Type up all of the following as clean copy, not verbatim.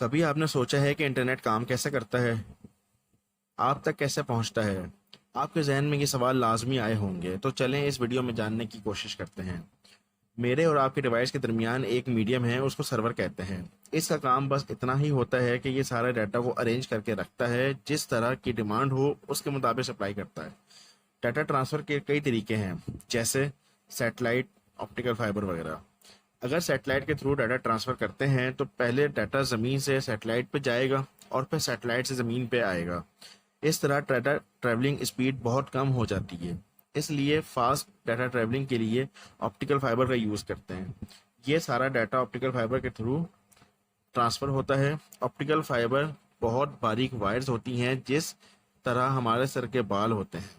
कभी आपने सोचा है कि इंटरनेट काम कैसे करता है, आप तक कैसे पहुंचता है? आपके जहन में ये सवाल लाजमी आए होंगे, तो चलें इस वीडियो में जानने की कोशिश करते हैं। मेरे और आपके डिवाइस के दरमियान एक मीडियम है, उसको सर्वर कहते हैं। इसका काम बस इतना ही होता है कि ये सारे डाटा को अरेंज करके रखता है, जिस तरह की डिमांड हो उसके मुताबिक सप्लाई करता है। डाटा ट्रांसफ़र के कई तरीके हैं, जैसे सैटेलाइट, ऑप्टिकल फाइबर वगैरह। अगर सैटेलाइट के थ्रू डाटा ट्रांसफ़र करते हैं तो पहले डाटा ज़मीन से सैटेलाइट पे जाएगा और फिर सैटेलाइट से ज़मीन पे आएगा। इस तरह डाटा ट्रैवलिंग स्पीड बहुत कम हो जाती है। इसलिए फास्ट डाटा ट्रैवलिंग के लिए ऑप्टिकल फाइबर का यूज़ करते हैं। ये सारा डाटा ऑप्टिकल फाइबर के थ्रू ट्रांसफ़र होता है। ऑप्टिकल फाइबर बहुत बारीक वायर्स होती हैं, जिस तरह हमारे सर के बाल होते हैं।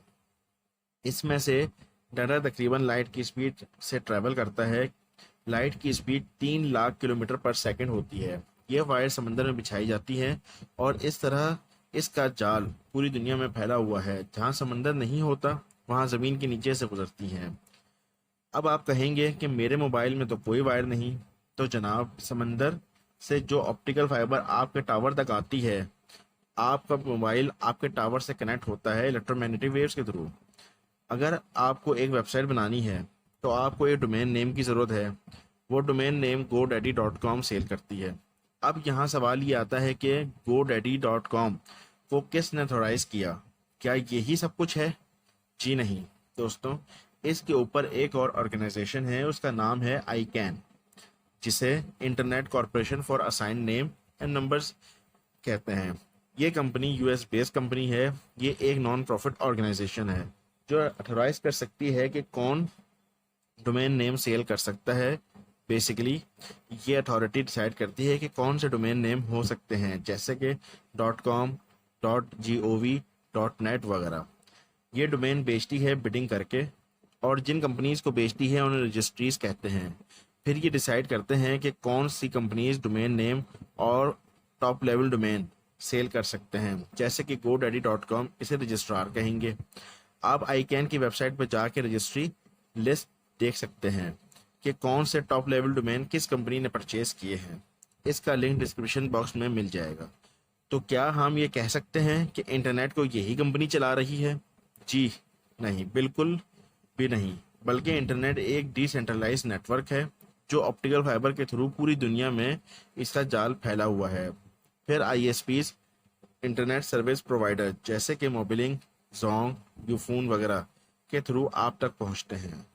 इसमें से डाटा तकरीबन लाइट की स्पीड से ट्रैवल करता है। लाइट की स्पीड 3 लाख किलोमीटर पर सेकंड होती है। यह वायर समंदर में बिछाई जाती है और इस तरह इसका जाल पूरी दुनिया में फैला हुआ है। जहाँ समंदर नहीं होता वहाँ ज़मीन के नीचे से गुजरती हैं। अब आप कहेंगे कि मेरे मोबाइल में तो कोई वायर नहीं। तो जनाब, समंदर से जो ऑप्टिकल फाइबर आपके टावर तक आती है, आपका मोबाइल आपके टावर से कनेक्ट होता है इलेक्ट्रोमैग्नेटिक वेव्स के थ्रू। अगर आपको एक वेबसाइट बनानी है तो आपको एक डोमेन नेम की ज़रूरत है। वो डोमेन नेम GoDaddy.com सेल करती है। अब यहाँ सवाल ये आता है कि GoDaddy.com को किसने ऑथोराइज किया? क्या यही सब कुछ है? जी नहीं दोस्तों, इसके ऊपर एक और ऑर्गेनाइजेशन है, उसका नाम है ICANN, जिसे internet corporation for assign name and numbers कहते हैं। ये कंपनी US बेस्ड कंपनी है। ये एक नॉन प्रॉफिट ऑर्गेनाइजेशन है जो अथोराइज कर सकती है कि कौन डोमेन नेम सेल कर सकता है। बेसिकली ये अथॉरिटी डिसाइड करती है कि कौन से डोमेन नेम हो सकते हैं, जैसे कि .com, .gov, .net वगैरह। ये डोमेन बेचती है बिडिंग करके, और जिन कंपनीज को बेचती है उन्हें रजिस्ट्रीज कहते हैं। फिर ये डिसाइड करते हैं कि कौन सी कंपनीज डोमेन नेम और टॉप लेवल डोमेन सेल कर सकते हैं, जैसे कि GoDaddy.com इसे रजिस्ट्रार कहेंगे। आप ICANN की वेबसाइट पर जाके रजिस्ट्री लिस्ट देख सकते हैं कि कौन से टॉप लेवल डोमेन किस कंपनी ने परचेज किए हैं। इसका लिंक डिस्क्रिप्शन बॉक्स में मिल जाएगा। तो क्या हम ये कह सकते हैं कि इंटरनेट को यही कंपनी चला रही है? जी नहीं, बिल्कुल भी नहीं। बल्कि इंटरनेट एक डिसेंट्रलाइज्ड नेटवर्क है जो ऑप्टिकल फाइबर के थ्रू पूरी दुनिया में इसका जाल फैला हुआ है। फिर ISPs, इंटरनेट सर्विस प्रोवाइडर, जैसे कि मोबिलिंक, जोंग, यूफोन वगैरह के थ्रू आप तक पहुंचते हैं।